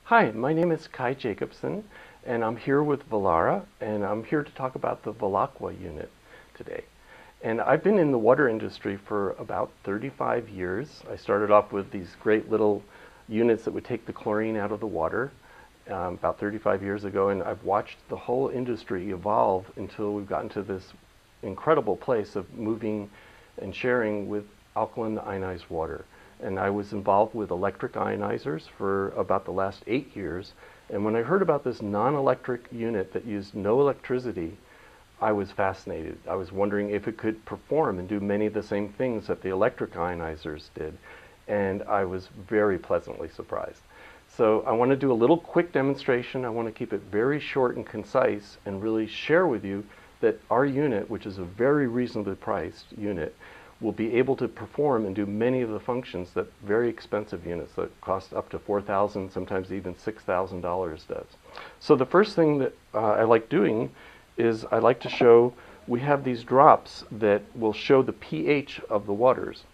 Hi, my name is Kai Jacobson, and I'm here with Velara, and I'm here to talk about the Velaqua unit today. And I've been in the water industry for about 35 years. I started off with these great little units that would take the chlorine out of the water about 35 years ago, and I've watched the whole industry evolve until we've gotten to this incredible place of moving and sharing with alkaline ionized water. And I was involved with electric ionizers for about the last 8 years. And when I heard about this non-electric unit that used no electricity, I was fascinated. I was wondering if it could perform and do many of the same things that the electric ionizers did. And I was very pleasantly surprised. So I want to do a little quick demonstration. I want to keep it very short and concise and really share with you that our unit, which is a very reasonably priced unit, will be able to perform and do many of the functions that very expensive units that cost up to $4,000, sometimes even $6,000 does. So the first thing that I like doing is I like to show we have these drops that will show the pH of the waters.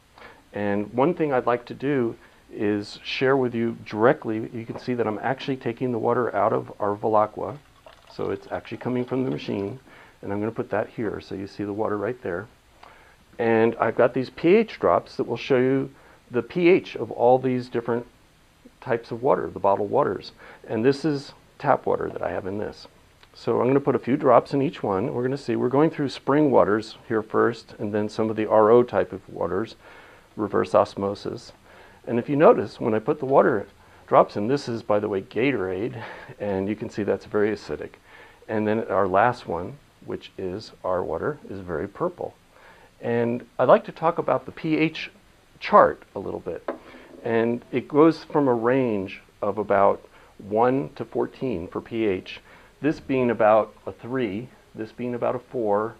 And one thing I'd like to do is share with you directly. You can see that I'm actually taking the water out of our Velaqua. So it's actually coming from the machine. And I'm going to put that here so you see the water right there. And I've got these pH drops that will show you the pH of all these different types of water, the bottled waters. And this is tap water that I have in this. So I'm going to put a few drops in each one. We're going to see, we're going through spring waters here first, and then some of the RO type of waters, reverse osmosis. And if you notice, when I put the water drops in, this is, by the way, Gatorade, and you can see that's very acidic. And then our last one, which is our water, is very purple. And I'd like to talk about the pH chart a little bit. And it goes from a range of about 1 to 14 for pH, this being about a 3, this being about a 4,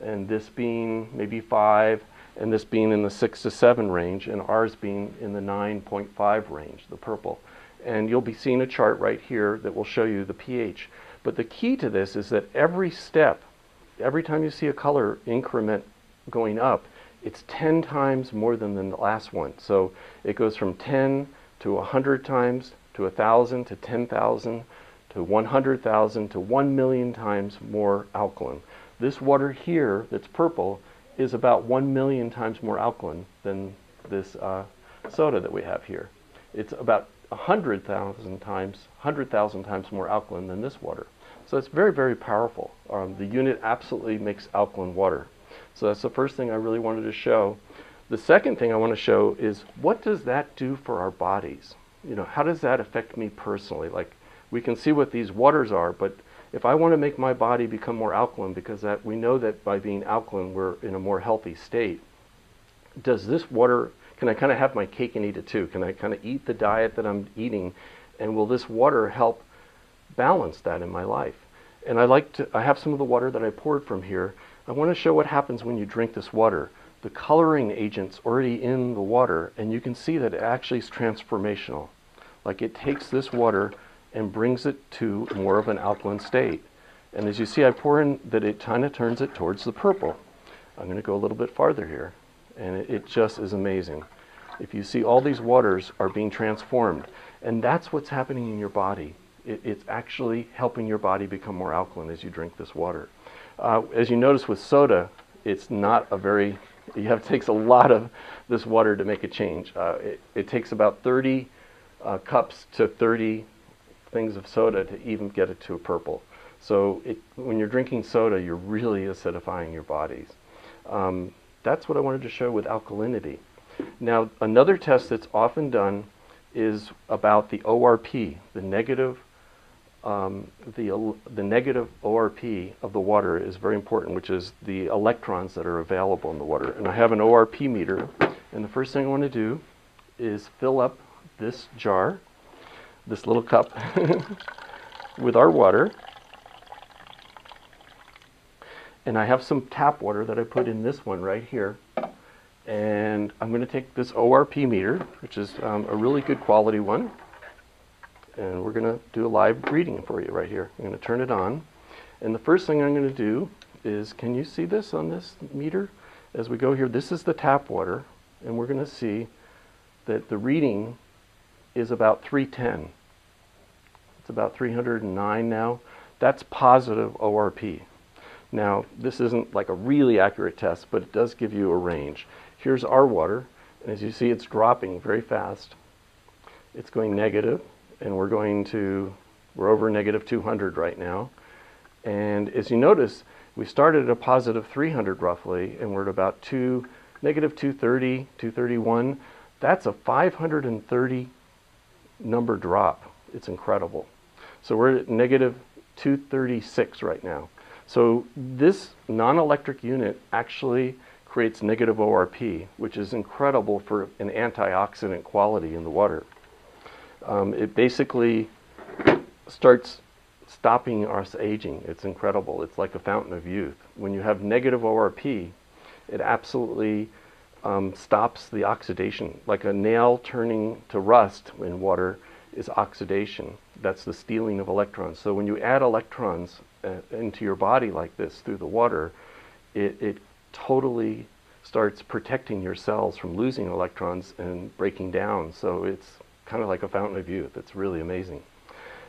and this being maybe 5, and this being in the 6 to 7 range, and ours being in the 9.5 range, the purple. And you'll be seeing a chart right here that will show you the pH. But the key to this is that every step, every time you see a color increment going up, it's 10 times more than the last one. So it goes from 10 to 100 times to 1,000 to 10,000 to 100,000 to 1,000,000 times more alkaline. This water here that's purple is about 1,000,000 times more alkaline than this soda that we have here. It's about 100,000 times more alkaline than this water. So it's very, very powerful. The unit absolutely makes alkaline water. So that's the first thing I really wanted to show. The second thing I want to show is, what does that do for our bodies? You know, how does that affect me personally? Like, we can see what these waters are, but if I want to make my body become more alkaline, because that we know that by being alkaline we're in a more healthy state, does this water, can I kind of have my cake and eat it too? Can I kind of eat the diet that I'm eating, and will this water help balance that in my life? And I have some of the water that I poured from here. I want to show what happens when you drink this water. The coloring agent's already in the water, and you can see that it actually is transformational. Like, it takes this water and brings it to more of an alkaline state. And as you see, I pour in that it kind of turns it towards the purple. I'm going to go a little bit farther here, and it just is amazing. If you see, all these waters are being transformed, and that's what's happening in your body. It's actually helping your body become more alkaline as you drink this water. As you notice with soda, it's not a very, it takes a lot of this water to make a change. It takes about 30 cups to 30 things of soda to even get it to a purple. So when you're drinking soda, you're really acidifying your bodies. That's what I wanted to show with alkalinity. Now, another test that's often done is about the ORP, the negative ORP of the water is very important, which is the electrons that are available in the water. And I have an ORP meter, and the first thing I want to do is fill up this jar, this little cup, with our water. And I have some tap water that I put in this one right here. And I'm going to take this ORP meter, which is a really good quality one, and we're going to do a live reading for you right here. I'm going to turn it on, and the first thing I'm going to do is, can you see this on this meter? As we go here, this is the tap water, and we're going to see that the reading is about 310. It's about 309 now. That's positive ORP. Now, this isn't like a really accurate test, but it does give you a range. Here's our water, and as you see, it's dropping very fast. It's going negative, and we're over negative 200 right now. And as you notice, we started at a positive 300 roughly, and we're at about negative 230, 231. That's a 530 number drop. It's incredible. So we're at negative 236 right now. So this non-electric unit actually creates negative ORP, which is incredible for an antioxidant quality in the water. It basically starts stopping us aging. It's incredible. It's like a fountain of youth. When you have negative ORP, it absolutely stops the oxidation. Like a nail turning to rust in water is oxidation. That's the stealing of electrons. So when you add electrons into your body like this through the water, it totally starts protecting your cells from losing electrons and breaking down. So it's kind of like a fountain of youth. It's really amazing.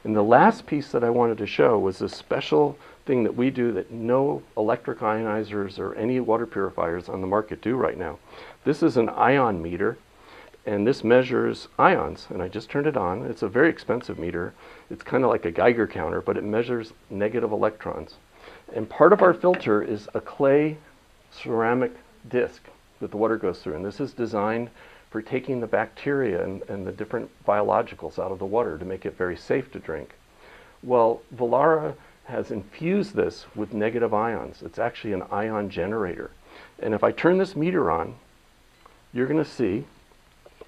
And the last piece that I wanted to show was a special thing that we do that no electric ionizers or any water purifiers on the market do right now. This is an ion meter, and this measures ions, and I just turned it on. It's a very expensive meter. It's kind of like a Geiger counter, but it measures negative electrons. And part of our filter is a clay ceramic disc that the water goes through, and this is designed for taking the bacteria and the different biologicals out of the water to make it very safe to drink. Well, Velara has infused this with negative ions. It's actually an ion generator. And if I turn this meter on, you're going to see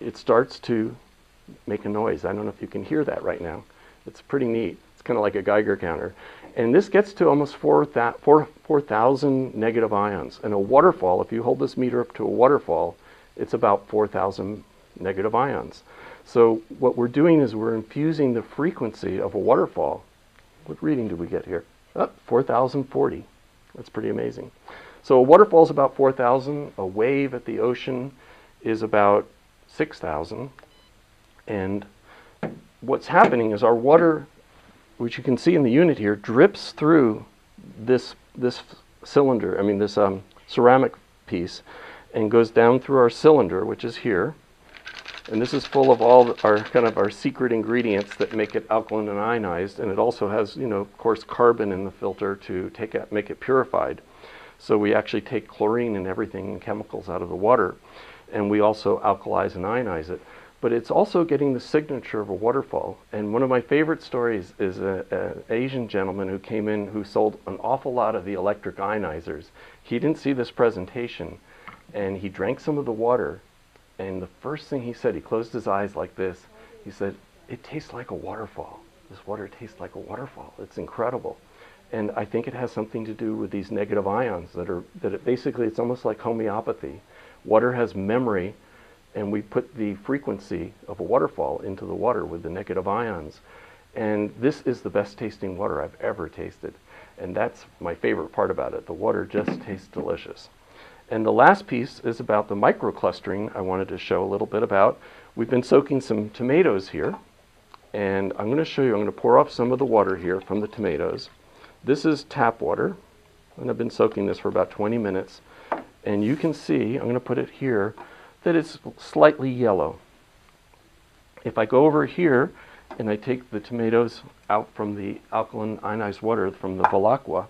it starts to make a noise. I don't know if you can hear that right now. It's pretty neat. It's kind of like a Geiger counter. And this gets to almost 4,000 negative ions. And a waterfall, if you hold this meter up to a waterfall, it's about 4,000 negative ions. So what we're doing is we're infusing the frequency of a waterfall. What reading did we get here? 4,040. That's pretty amazing. So a waterfall is about 4,000. A wave at the ocean is about 6,000. And what's happening is our water, which you can see in the unit here, drips through this cylinder, this ceramic piece, and goes down through our cylinder, which is here. And this is full of all our secret ingredients that make it alkaline and ionized. And it also has, of course, carbon in the filter to make it purified. So we actually take chlorine and everything and chemicals out of the water. And we also alkalize and ionize it. But it's also getting the signature of a waterfall. And one of my favorite stories is an Asian gentleman who came in who sold an awful lot of the electric ionizers. He didn't see this presentation, and he drank some of the water. And the first thing he said, he closed his eyes like this. He said, "It tastes like a waterfall. This water tastes like a waterfall. It's incredible." And I think it has something to do with these negative ions basically, it's almost like homeopathy. Water has memory, and we put the frequency of a waterfall into the water with the negative ions. And this is the best tasting water I've ever tasted. And that's my favorite part about it. The water just tastes delicious. And the last piece is about the micro-clustering I wanted to show a little bit about. We've been soaking some tomatoes here, and I'm going to show you, I'm going to pour off some of the water here from the tomatoes. This is tap water, and I've been soaking this for about 20 minutes. And you can see, I'm going to put it here, that it's slightly yellow. If I go over here and I take the tomatoes out from the alkaline ionized water from the Velaqua,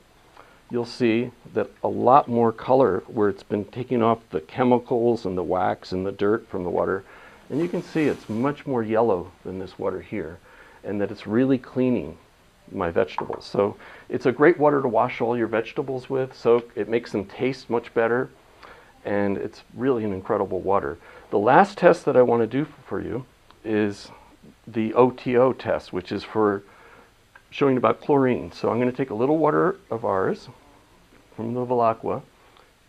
you'll see that a lot more color where it's been taking off the chemicals and the wax and the dirt from the water. And you can see it's much more yellow than this water here, and that it's really cleaning my vegetables. So it's a great water to wash all your vegetables with. Soak, it makes them taste much better, and it's really an incredible water. The last test that I want to do for you is the OTO test, which is for showing about chlorine. So I'm going to take a little water of ours from the Velaqua,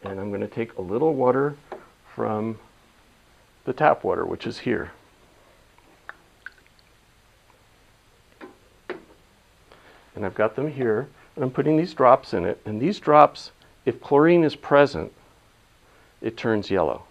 and I'm going to take a little water from the tap water, which is here. And I've got them here, and I'm putting these drops in it. And these drops, if chlorine is present, it turns yellow.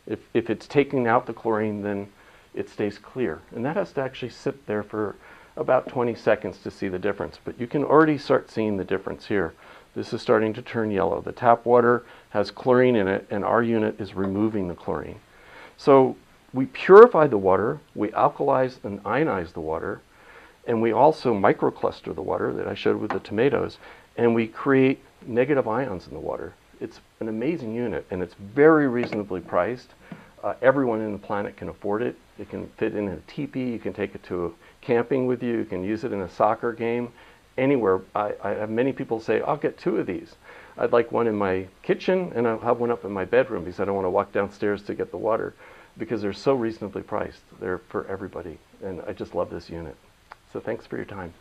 If it's taking out the chlorine, then it stays clear. And that has to actually sit there for about 20 seconds to see the difference, but you can already start seeing the difference here. This is starting to turn yellow. The tap water has chlorine in it, and our unit is removing the chlorine. So we purify the water, we alkalize and ionize the water, and we also micro-cluster the water that I showed with the tomatoes, and we create negative ions in the water. It's an amazing unit, and it's very reasonably priced. Everyone in the planet can afford it. It can fit in a teepee. You can take it to camping with you. You can use it in a soccer game. Anywhere. I have many people say, I'll get 2 of these. I'd like one in my kitchen, and I'll have one up in my bedroom because I don't want to walk downstairs to get the water, because they're so reasonably priced. They're for everybody, and I just love this unit. So thanks for your time.